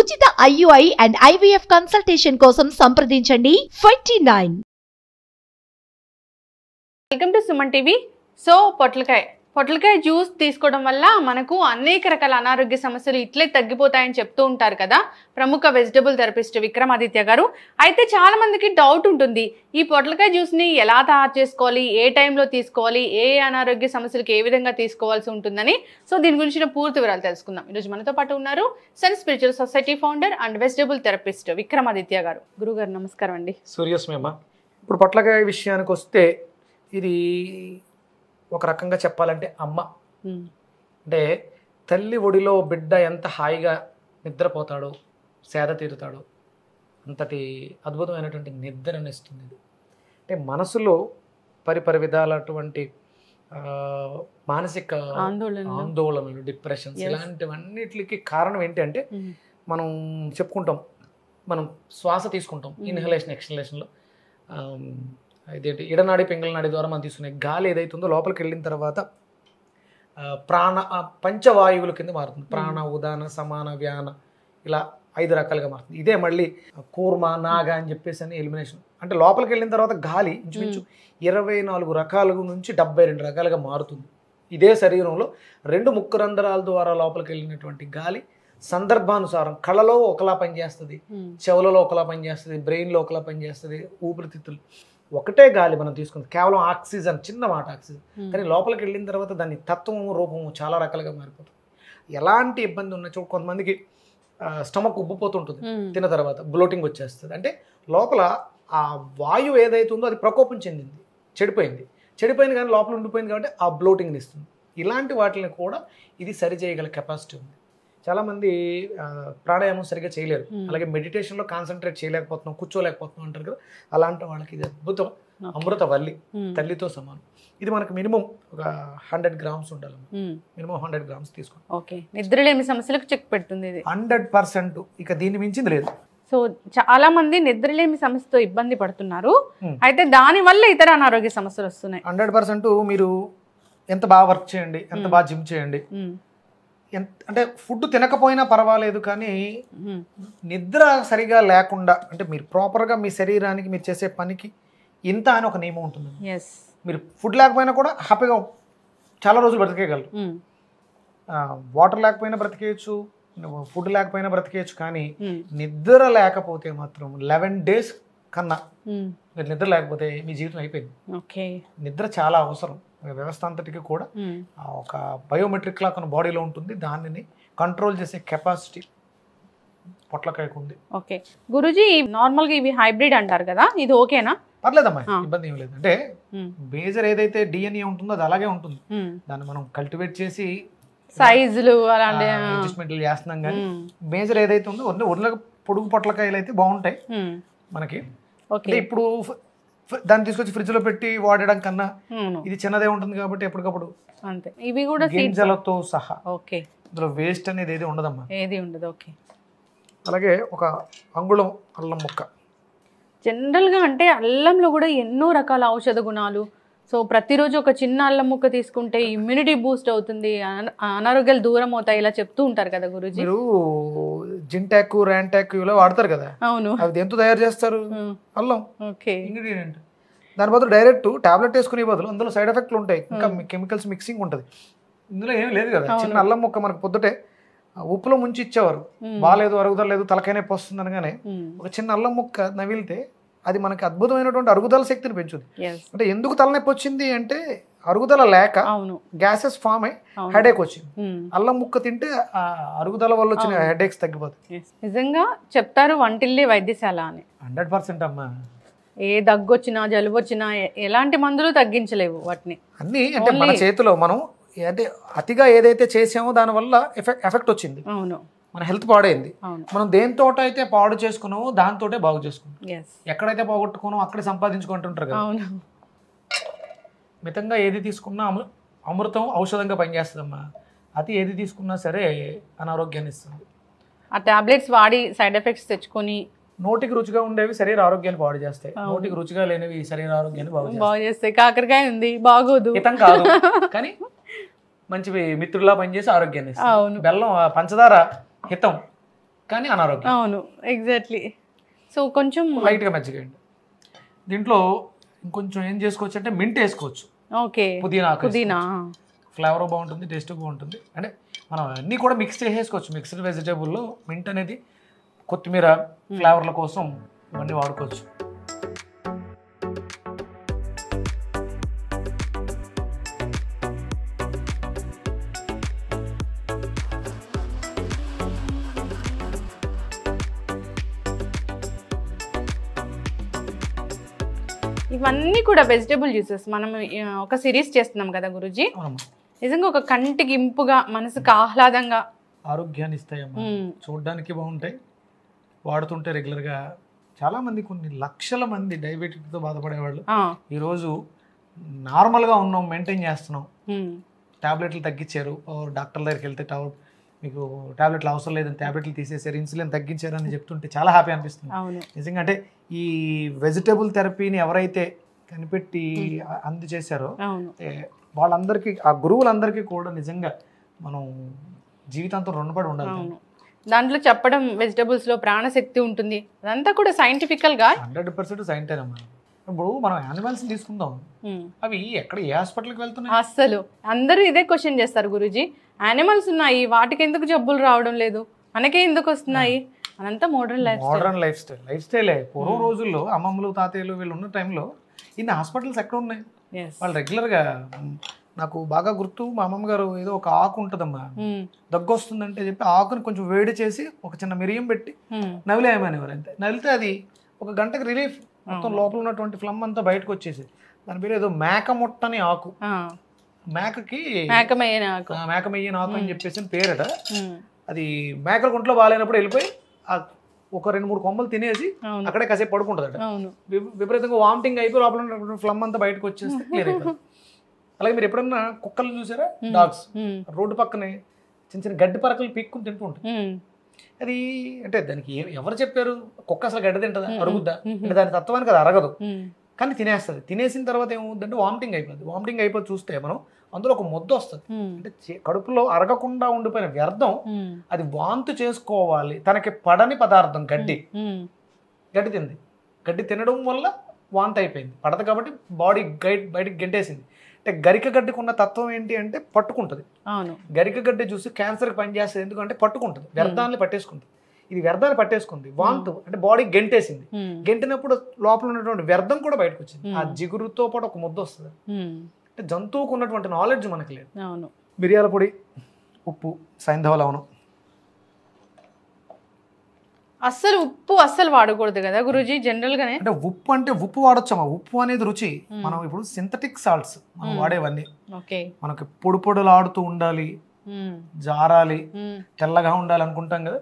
ఉచిత IUI and IVF consultation కోసం సంప్రదించండి 29. Welcome to Suman TV. So పొట్లకాయ జ్యూస్ తీసుకోవడం వల్ల మనకు అనేక రకాల అనారోగ్య సమస్యలు ఇట్లే తగ్గిపోతాయని చెప్తూ ఉంటారు కదా ప్రముఖ వెజిటబుల్ థెరపిస్ట్ విక్రమాదిత్య గారు. అయితే చాలా మందికి డౌట్ ఉంటుంది, ఈ పొట్లకాయ జ్యూస్ని ఎలా తయారు చేసుకోవాలి, ఏ టైంలో తీసుకోవాలి, ఏ అనారోగ్య సమస్యలకు ఏ విధంగా తీసుకోవాల్సి ఉంటుందని. సో దీని గురించిన పూర్తి వివరాలు తెలుసుకుందాం. ఈరోజు మనతో పాటు ఉన్నారు sun spiritual society founder and vegetable therapist Vikramaditya garu. గురుగారు నమస్కారం అండి. సూర్యస్మేమ. ఇప్పుడు పొట్లకాయ విషయానికి వస్తే ఇది ఒక రకంగా చెప్పాలంటే అమ్మ అంటే తల్లి ఒడిలో బిడ్డ ఎంత హాయిగా నిద్రపోతాడో సేద తీరుతాడో అంతటి అద్భుతమైనటువంటి నిద్రనిస్తుంది ఇది. అంటే మనసులో పరిపరి విధాలటువంటి మానసిక ఆందోళనలు, డిప్రెషన్స్ ఇలాంటివన్నిటికి కారణం ఏంటంటే మనం చెప్పుకుంటాం, మనం శ్వాస తీసుకుంటాం ఇన్హలేషన్ ఎక్స్హలేషన్లో. ఇదేంటి ఇడనాడి పింగళనాడి ద్వారా మనం తీసుకునే గాలి ఏదైతుందో లోపలికి వెళ్ళిన తర్వాత పంచవాయువుల కింద మారుతుంది. ప్రాణ, ఉదాన, సమాన, వ్యాన ఇలా 5 రకాలుగా మారుతుంది. ఇదే మళ్ళీ కూర్మ, నాగ అని చెప్పేసి అని ఎలిమినేషన్. అంటే లోపలికి వెళ్ళిన తర్వాత గాలి ఇంచుమించు 24 రకాల నుంచి 72 రకాలుగా మారుతుంది. ఇదే శరీరంలో 2 ముక్కు రంధ్రాల ద్వారా లోపలికి వెళ్ళినటువంటి గాలి సందర్భానుసారం కళ్ళలో ఒకలా పనిచేస్తుంది, చెవులలో ఒకలా పనిచేస్తుంది, బ్రెయిన్లో ఒకలా పనిచేస్తుంది, ఊపిరితిత్తులు ఒకటే గాలి మనం తీసుకుంది, కేవలం ఆక్సిజన్, చిన్న మాట ఆక్సిజన్. కానీ లోపలికి వెళ్ళిన తర్వాత దాని తత్వము, రూపము చాలా రకాలుగా మారిపోతుంది. ఎలాంటి ఇబ్బంది ఉన్న చోటు కొంతమందికి స్టమక్ ఉబ్బిపోతుంటుంది, తిన్న తర్వాత బ్లోటింగ్ వచ్చేస్తుంది. అంటే లోపల ఆ వాయువు ఏదైతుందో అది ప్రకోపం చెందింది, చెడిపోయింది కానీ లోపల ఉండిపోయింది కాబట్టి ఆ బ్లోటింగ్ని ఇస్తుంది. ఇలాంటి వాటిని కూడా ఇది సరి చేయగల కెపాసిటీ ఉంది. చాలామంది ప్రాణాయామం సరిగ్గా చేయలేరు, అలాగే మెడిటేషన్లో కాన్సన్ట్రేట్ చేయలేకపోతున్నాం, కూర్చోలేకపోతున్నాం అంటారు కదా. అలాంటి వాళ్ళకి ఇది అద్భుతం, అమృత వల్లి, తల్లితో సమానం. ఇది మనకు మినిమం ఒక 100 గ్రామ్స్ ఉండాలి, మినిమం 100 గ్రామ్స్ తీసుకోండి. ఓకే, నిద్రలేమి సమస్యలకు చెక్ పెడుతుంది ఇది 100%. ఇక దీన్ని మించింది లేదు. సో చాలా మంది నిద్రలేమి సమస్యతో ఇబ్బంది పడుతున్నారు, అయితే దాని వల్ల ఇతర అనారోగ్య సమస్యలు వస్తున్నాయి. 100% మీరు ఎంత బాగా వర్క్ చేయండి, ఎంత బాగా జిమ్ చేయండి, అంటే ఫుడ్ తినకపోయినా పర్వాలేదు, కానీ నిద్ర సరిగా లేకుండా, అంటే మీరు ప్రాపర్గా మీ శరీరానికి మీరు చేసే పనికి ఇంత అని ఒక నియమం ఉంటుంది. మీరు ఫుడ్ లేకపోయినా కూడా హ్యాపీగా చాలా రోజులు బ్రతికేయగలరు. వాటర్ లేకపోయినా బ్రతికేయచ్చు, ఫుడ్ లేకపోయినా బ్రతికేయచ్చు, కానీ నిద్ర లేకపోతే మాత్రం 11 days కన్నా మీరు నిద్ర లేకపోతే మీ జీవితం అయిపోయింది. నిద్ర చాలా అవసరం వ్యవస్థ అంతటికి కూడా. ఒక బయోమెట్రిక్ లా కొన్ని బాడీలో ఉంటుంది, దానిని కంట్రోల్ చేసే కెపాసిటీ పొట్లకాయకు ఉంది. ఓకే గురూజీ, నార్మల్ గా ఇవి హైబ్రిడ్ అంటారు కదా, ఇది ఓకేనా? పర్లేదమ్మా, ఇబ్బంది ఏం లేదు. అంటే మేజర్ ఏదైతే DNA ఉంటుందో అది అలాగే ఉంటుంది, దాన్ని మనం కల్టివేట్ చేసి సైజులు అలాంటి అడ్జస్ట్మెంట్లు చేస్తున్నాం. కానీ మేజర్ ఏదైతే ఉందో ఒరిజినల్ పొడుగు పొట్లకాయలు అయితే బాగుంటాయి మనకి. ఇప్పుడు దాన్ని తీసుకొచ్చి ఫ్రిడ్జ్ లో పెట్టి వాడడం కన్నా ఇది చిన్నదే ఉంటుంది కాబట్టి ఎప్పటికప్పుడు అంతే. ఇవి కూడా గింజలతో సహా. ఓకే, ఇందులో వేస్ట్ అనేది ఏది ఉండదమ్మా, ఏది ఉండదు. ఓకే, అలాగే ఒక అంగుళం అల్లం ముక్క. జనరల్ గా అంటే అల్లంలో కూడా ఎన్నో రకాల ఔషధ గుణాలు. సో ప్రతిరోజు ఒక చిన్న అల్లం ముక్క తీసుకుంటే ఇమ్యూనిటీ బూస్ట్ అవుతుంది, అనారోగ్యాలు దూరం అవుతాయి, ఇలా చెప్తూ ఉంటారు కదా గురూజీ. మీరు జింటాకు, ర్యాంటాకు ఇలా వాడతారు కదా, అవును, అవి దేంతో తయారు చేస్తారు? అల్లం. Okay, ingredient. దాని బదులు డైరెక్ట్ టాబ్లెట్ వేసుకునే బదులు అందులో సైడ్ ఎఫెక్ట్లు ఉంటాయి, ఇంకా కెమికల్స్ మిక్సింగ్ ఉంటుంది. ఇందులో ఏం లేదు కదా. చిన్న అల్లం ముక్క మనకు పొద్దుటే ఉప్పులో ముంచి ఇచ్చేవారు, బాగాలేదు, అరుగుదల లేదు, తలకాయ నొప్పి వస్తుంది అనగానే ఒక చిన్న అల్లం ముక్క నవిలితే అది మనకి అద్భుతమైనటువంటి అరుగుదల శక్తిని పెంచుతుంది. అంటే ఎందుకు తలనొప్పి వచ్చింది అంటే అరుగుదల లేక గ్యాసెస్ ఫామ్ అయ్యి హెడేక్ వచ్చింది. అల్లం ముక్క తింటే ఆ అరుగుదల వల్ల వచ్చిన హెడేక్స్ తగ్గిపోతాయి. నిజంగా చెప్తారు వంటిల్లే వైద్యశాల అని. 100% అమ్మా. ఏ దగ్గు వచ్చినా, జలుబు వచ్చినా ఎలాంటి మందులు తగ్గించలేవు వాటిని. అన్ని అంటే మన చేతిలో మనం అంటే అతిగా ఏదైతే చేసామో దానివల్ల ఎఫెక్ట్ వచ్చింది. అవును, మన హెల్త్ పాడైంది. మనం దేంతో అయితే పాడు చేసుకున్నామో దాంతోటే బాగు చేసుకున్నాం. ఎక్కడైతే పోగొట్టుకున్నామో అక్కడే సంపాదించుకుంటుంటారు కదా. మితంగా ఏది తీసుకున్నా అమృతం ఔషధంగా పనిచేస్తుందమ్మా. అతి ఏది తీసుకున్నా సరే అనారోగ్యాన్ని ఇస్తుంది. ఆ టాబ్లెట్స్ వాడి సైడ్ ఎఫెక్ట్స్ తెచ్చుకొని నోటికి రుచిగా ఉండేవి శరీర ఆరోగ్యాన్ని పాడు చేస్తాయి, నోటికి రుచిగా లేనివి శరీర ఆరోగ్యాన్ని బాగు చేస్తాయి. కాకరకాయ ఉంది బాగోదు, హితం కాదు కానీ మంచి మిత్రులా పనిచేసి ఆరోగ్యాన్ని ఇస్తుంది. బెల్లం, పంచదార హితం, కానీ అనారోగ్యం. అవును, ఎగ్జాక్ట్లీ. సో కొంచెం లైట్గా మజ్జిగేయండి. దీంట్లో ఇంకొంచెం ఏం చేసుకోవచ్చు అంటే మింట్ వేసుకోవచ్చు. ఓకే, పుదీనా ఫ్లేవర్ బాగుంటుంది, టేస్ట్ బాగుంటుంది. అంటే మనం అన్నీ కూడా మిక్స్ చేసేసుకోవచ్చు. మిక్స్డ్ వెజిటేబుల్లో మింట్ అనేది, కొత్తిమీర ఫ్లేవర్ల కోసం ఇవన్నీ వాడుకోవచ్చు. ఇవన్నీ కూడా వెజిటబుల్ జ్యూసెస్. మనం ఒక సిరీస్ చేస్తున్నాం కదా గురూజీ, నిజంగా ఒక కంటికి ఇంపుగా, మనసుకు ఆహ్లాదంగా, ఆరోగ్యాన్ని ఇస్తాయమ్మా. చూడడానికి బాగుంటాయి, వాడుతుంటే రెగ్యులర్గా. చాలా మంది, కొన్ని లక్షల మంది డయాబెటిక్తో బాధపడేవాళ్ళు ఈరోజు నార్మల్గా ఉన్నాం, మెయింటైన్ చేస్తున్నాం, టాబ్లెట్లు తగ్గించారు, డాక్టర్ దగ్గరికి వెళ్తే మీకు టాబ్లెట్లు అవసరం లేదని టాబ్లెట్లు తీసేసారు, ఇన్సులిన్ తగ్గించారు అని చెప్తుంటే చాలా హ్యాపీ అనిపిస్తుంది నిజంగా. అంటే ఈ వెజిటబుల్ థెరపీని ఎవరైతే కనిపెట్టి అందజేశారో వాళ్ళందరికీ, ఆ గురువులందరికీ కూడా నిజంగా మనం జీవితాంతం రుణపడి ఉండాలి. దాంట్లో చెప్పడం వెజిటబుల్స్ లో ప్రాణశక్తి ఉంటుంది, అదంతా కూడా సైంటిఫికల్ గా 100% సైంటిఫిక్. ఇప్పుడు మనం యానిమల్స్ తీసుకుందాం, అవి ఎక్కడ ఏ హాస్పిటల్కి వెళ్తున్నాయి? అసలు అందరూ ఇదే క్వశ్చన్ చేస్తారు గురూజీ, యానిమల్స్ ఉన్నాయి, వాటికి ఎందుకు జబ్బులు రావడం లేదు, మనకే ఎందుకు వస్తున్నాయి? అదంతా మోడర్న్ లైఫ్ స్టైలే. పూర్వం రోజుల్లో అమ్మమ్మలు తాతయ్యలు వీళ్ళు ఉన్న టైంలో ఇన్ని హాస్పిటల్స్ ఎక్కడ ఉన్నాయి? వాళ్ళు రెగ్యులర్గా, నాకు బాగా గుర్తు, మా అమ్మమ్మ గారు ఏదో ఒక ఆకు ఉంటుందమ్మా, దగ్గు వస్తుందంటే చెప్పి ఆకుని కొంచెం వేడి చేసి ఒక చిన్న మిరియం పెట్టి నవిలేయమనేవారు. అంతే, నవిలితే అది ఒక గంటకి రిలీఫ్, మొత్తం లోపల ఉన్నటువంటి ఫ్లమ్ అంతా బయటకు వచ్చేసి. దాని పేరు ఏదో మేకముట్టని ఆకు, మేకకి మేకమయ్యన ఆకు అని చెప్పేసి పేరట. అది మేకల గుంట్లో బాగాలేనప్పుడు వెళ్ళిపోయి ఒక 2-3 కొమ్మలు తినేసి అక్కడే కాసేపు పడుకుంటుందట. విపరీతంగా వామిటింగ్ అయిపోయి లోపల ఫ్లమ్ అంతా బయటకు వచ్చేస్తే క్లియర్ అయిపోతుంది. అలాగే మీరు ఎప్పుడన్నా కుక్కలు చూసారా? డాగ్స్ రోడ్డు పక్కనే చిన్న చిన్న గడ్డి పరకలు పీక్కుని తింటూ ఉంటాయి. అది అంటే దానికి ఎవరు చెప్పారు? కుక్క అసలు గడ్డి తింటుందా, అరుగుద్దా? అంటే దాని తత్వానికి అది అరగదు, కానీ తినేస్తుంది. తినేసిన తర్వాత ఏమవుతుందంటే వామిటింగ్ అయిపోతుంది. వామిటింగ్ అయిపోయి చూస్తే మనం అందులో ఒక ముద్ద వస్తుంది. అంటే కడుపులో అరగకుండా ఉండిపోయిన వ్యర్థం అది వాంతు చేసుకోవాలి. తనకి పడని పదార్థం గడ్డి తింది. గడ్డి తినడం వల్ల వాంతి అయిపోయింది. పడదు కాబట్టి బాడీ బయటికి గెంటేసింది. అంటే గరిక గడ్డికి ఉన్న తత్వం ఏంటి అంటే పట్టుకుంటుంది. గరిక గడ్డి చూసి క్యాన్సర్కి పనిచేస్తుంది. ఎందుకంటే పట్టుకుంటుంది, వ్యర్థాన్ని పట్టేసుకుంటుంది. ఇది వ్యర్థాన్ని పట్టేసుకుంది, వాంతు అంటే బాడీ గెంటేసింది. గెంటినప్పుడు లోపల ఉన్నటువంటి వ్యర్థం కూడా బయటకు వచ్చింది. ఆ జిగురుతో పాటు ఒక ముద్ద వస్తుంది. అంటే జంతువుకు ఉన్నటువంటి నాలెడ్జ్ మనకి లేదు. మిరియాల పొడి, ఉప్పు, సైంధవ లవణం. ఉప్పు అస్సలు వాడకూడదు కదా గురూజీ జనరల్ గానే? అంటే ఉప్పు వాడొచ్చమ్మా. ఉప్పు అనేది రుచి. మనం ఇప్పుడు సింథటిక్ సాల్ట్స్ మనం వాడేవన్నీ మనకి పొడులాడుతూ ఉండాలి, జారాలి, తెల్లగా ఉండాలి అనుకుంటాం కదా.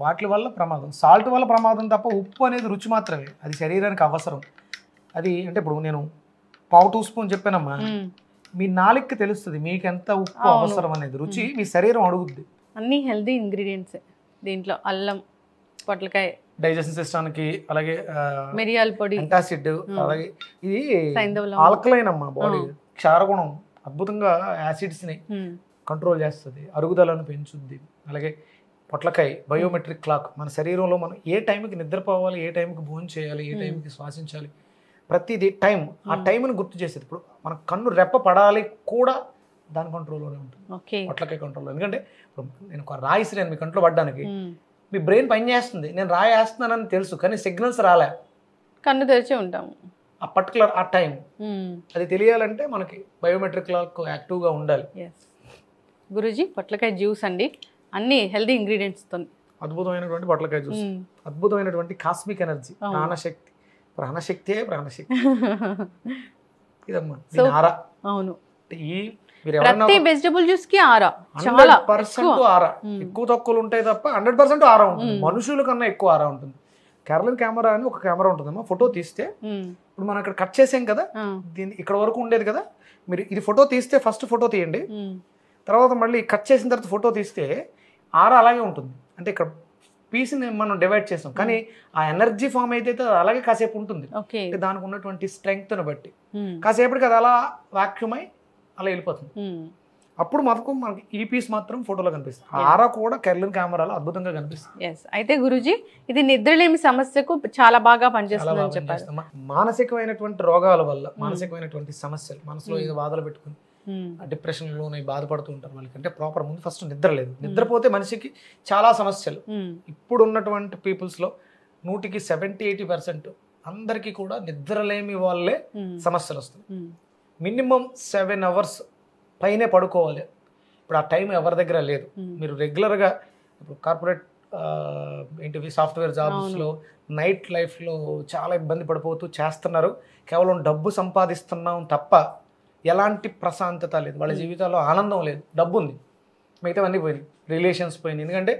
వాటి వల్ల ప్రమాదం. సాల్ట్ వల్ల ప్రమాదం తప్ప ఉప్పు అనేది రుచి మాత్రమే. అది శరీరానికి అవసరం. అది అంటే ఇప్పుడు నేను 1/2 టీ స్పూన్ చెప్పానమ్మా, మీ నాలుగుకి తెలుస్తుంది మీకు ఎంత ఉప్పు అవసరం అనేది. రుచి మీ శరీరం అడుగుద్ది. అన్ని హెల్దీ ఇంగ్రీడియంట్స్ దీంట్లో. అల్లం, పొట్లకాయ డైజెషన్ సిస్టానికి, అలాగే మిరియాల పొడి, యాంటాసిడ్, అలాగే ఇది ఆల్కలైన్ అమ్మా. బాడీ క్షారగుణం అద్భుతంగా యాసిడ్స్ని కంట్రోల్ చేస్తుంది, అరుగుదలను పెంచుద్ది. అలాగే పొట్లకాయ బయోమెట్రిక్ క్లాక్. మన శరీరంలో మనం ఏ టైంకి నిద్రపోవాలి, ఏ టైంకి భోజనం చేయాలి, ఏ టైంకి శ్వాసించాలి, ప్రతిదీ టైం, ఆ టైంని గుర్తు చేసేది. ఇప్పుడు మన కన్ను రెప్ప పడాలి కూడా దాని కంట్రోల్లోనే ఉంటుంది, పొట్లకాయ కంట్రోల్లో. ఎందుకంటే నేను ఒక రాయిసిరాను మీ కంట్లో పడ్డానికి, మీ బ్రెయిన్ పని చేస్తుంది, నేను రాయి వేస్తున్నానని తెలుసు, కానీ సిగ్నల్స్ రాలే, కన్ను తెరిచి ఉంటాము. ఆ పర్టికులర్ ఆ టైం అది తెలియాలంటే మనకి బయోమెట్రిక్ క్లాక్ యాక్టివ్గా ఉండాలి. గురూజీ పొట్లకాయ జ్యూస్ అండి, అన్ని హెల్దీ ఇంగ్రీడియంట్స్తో అద్భుతమైనటువంటి పొట్లకాయ జ్యూస్, అద్భుతమైనటువంటి కాస్మిక్ ఎనర్జీ, ప్రాణశక్తి. ప్రాణశక్తియే ప్రాణశక్తి ఇదమ్మా. ఆరా. అవును, ఈ ప్రతి వెజిటబుల్ జ్యూస్ కి ఆరా 100% ఆరా. ఎక్కువ తక్కువలు ఉంటాయి తప్ప 100% ఆరా ఉంటుంది. మనుషుల కన్నా ఎక్కువ ఆరా ఉంటుంది. కేరళన్ కెమెరా అని ఒక కెమెరా ఉంటుందమ్మా. ఫోటో తీస్తే ఇప్పుడు మనం ఇక్కడ కట్ చేసాం కదా, దీన్ని ఇక్కడ వరకు ఉండేది కదా, మీరు ఇది ఫోటో తీస్తే ఫస్ట్ ఫోటో తీయండి, తర్వాత మళ్ళీ కట్ చేసిన తర్వాత ఫోటో తీస్తే ఆరా అలాగే ఉంటుంది. అంటే ఇక్కడ పీస్ని మనం డివైడ్ చేస్తాం, కానీ ఆ ఎనర్జీ ఫామ్ అయితే అలాగే కాసేపు ఉంటుంది. దానికి ఉన్నటువంటి స్ట్రెంగ్త్ని బట్టి కాసేపటికి అది అలా వాక్యూమ్ అయి అలా వెళ్ళిపోతుంది. అప్పుడు మనకి ఈ పీస్ మాత్రం ఫోటోలో కనిపిస్తుంది. ఆరా కూడా కెర్లిన్ కెమెరాలో అద్భుతంగా కనిపిస్తుంది. అయితే గురూజీ ఇది నిద్రలేమి సమస్యకు చాలా బాగా పనిచేస్తుందని చెప్పారు. మానసికమైనటువంటి రోగాల వల్ల మానసికమైనటువంటి సమస్యలు, మనసులో ఏదో బాధలు పెట్టుకుని డిప్రెషన్ లోనే బాధపడుతూ ఉంటారు వాళ్ళకి. అంటే ప్రాపర్ ముందు ఫస్ట్ నిద్ర లేదు. నిద్రపోతే మనిషికి చాలా సమస్యలు. ఇప్పుడు ఉన్నటువంటి పీపుల్స్ లో 100కి 70-80% అందరికీ కూడా నిద్రలేమి వాళ్ళే సమస్యలు వస్తాయి. మినిమం 7 hours పైనే పడుకోవాలి. ఇప్పుడు ఆ టైం ఎవరి దగ్గర లేదు. మీరు రెగ్యులర్గా ఇప్పుడు కార్పొరేట్ ఏంటివి సాఫ్ట్వేర్ జాబ్స్లో నైట్ లైఫ్లో చాలా ఇబ్బంది పడిపోతూ చేస్తున్నారు. కేవలం డబ్బు సంపాదిస్తున్నాం తప్ప ఎలాంటి ప్రశాంతత లేదు, వాళ్ళ జీవితాల్లో ఆనందం లేదు. డబ్బు ఉంది, మిగతావన్నీ పోయినాయి, రిలేషన్స్ పోయినాయి. ఎందుకంటే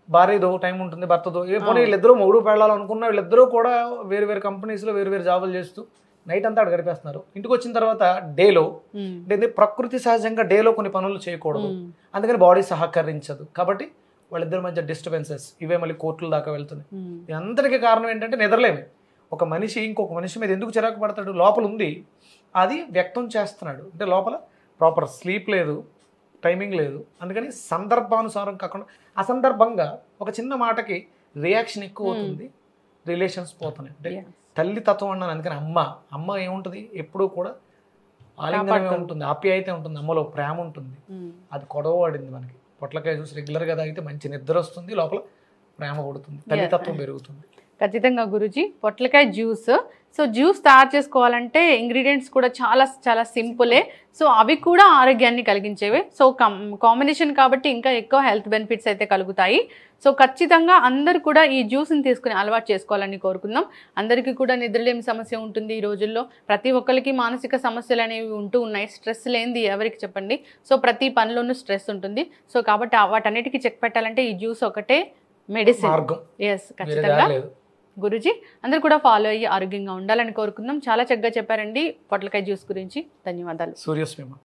భార్యదో టైం ఉంటుంది, భర్తదో పోనీ వీళ్ళిద్దరూ మొగుడు పెళ్ళాలి అనుకున్న వీళ్ళిద్దరూ కూడా వేరు వేరు కంపెనీస్లో వేరు వేరు జాబులు చేస్తూ నైట్ అంతా అక్కడ గడిపేస్తున్నారు. ఇంటికి వచ్చిన తర్వాత డేలో అంటే ప్రకృతి సహజంగా డేలో కొన్ని పనులు చేయకూడదు, అందుకని బాడీ సహకరించదు. కాబట్టి వాళ్ళిద్దరి మధ్య డిస్టర్బెన్సెస్ ఇవే మళ్ళీ కోర్టుల దాకా వెళ్తున్నాయి. అందరికీ కారణం ఏంటంటే నిద్రలేమి. ఒక మనిషి ఇంకొక మనిషి మీద ఎందుకు చిరాకు పడతాడు? లోపల ఉంది, అది వ్యక్తం చేస్తున్నాడు. అంటే లోపల ప్రాపర్ స్లీప్ లేదు, టైమింగ్ లేదు. అందుకని సందర్భానుసారం కాకుండా అసందర్భంగా ఒక చిన్న మాటకి రియాక్షన్ ఎక్కువ అవుతుంది, రిలేషన్స్ పోతున్నాయి. అంటే తల్లి తత్వం అన్నాను. అందుకని అమ్మ ఏముంటుంది, ఎప్పుడూ కూడా ఆలింగనమే ఉంటుంది, ఆప్యాయత ఉంటుంది, అమ్మలో ప్రేమ ఉంటుంది. అది కొడవబడింది మనకి. పొట్లకాయ జ్యూస్ రెగ్యులర్గా తాగితే మంచి నిద్ర వస్తుంది, లోపల ప్రేమ పడుతుంది, తల్లితత్వం పెరుగుతుంది. ఖచ్చితంగా గురూజీ, పొట్లకాయ జ్యూస్. సో జ్యూస్ తయారు చేసుకోవాలంటే ఇంగ్రీడియంట్స్ కూడా చాలా చాలా సింపులే. సో అవి కూడా ఆరోగ్యాన్ని కలిగించేవే. సో కాంబినేషన్ కాబట్టి ఇంకా ఎక్కువ హెల్త్ బెనిఫిట్స్ అయితే కలుగుతాయి. సో ఖచ్చితంగా అందరూ కూడా ఈ జ్యూస్ని తీసుకుని అలవాటు చేసుకోవాలని కోరుకుందాం. అందరికీ కూడా నిద్రలేమి సమస్య ఉంటుంది ఈ రోజుల్లో. ప్రతి ఒక్కరికి మానసిక సమస్యలు అనేవి ఉంటూ ఉన్నాయి. స్ట్రెస్ లేనిది ఎవరికి చెప్పండి. సో ప్రతి పనిలోనూ స్ట్రెస్ ఉంటుంది. సో కాబట్టి వాటన్నిటికీ చెక్ పెట్టాలంటే ఈ జ్యూస్ ఒకటే మెడిసిన్. ఎస్, ఖచ్చితంగా గురూజీ అందరూ కూడా ఫాలో అయ్యి ఆరోగ్యంగా ఉండాలని కోరుకుందాం. చాలా చక్కగా చెప్పారండి పొట్లకాయ జ్యూస్ గురించి. ధన్యవాదాలు. సూర్యస్మిమ.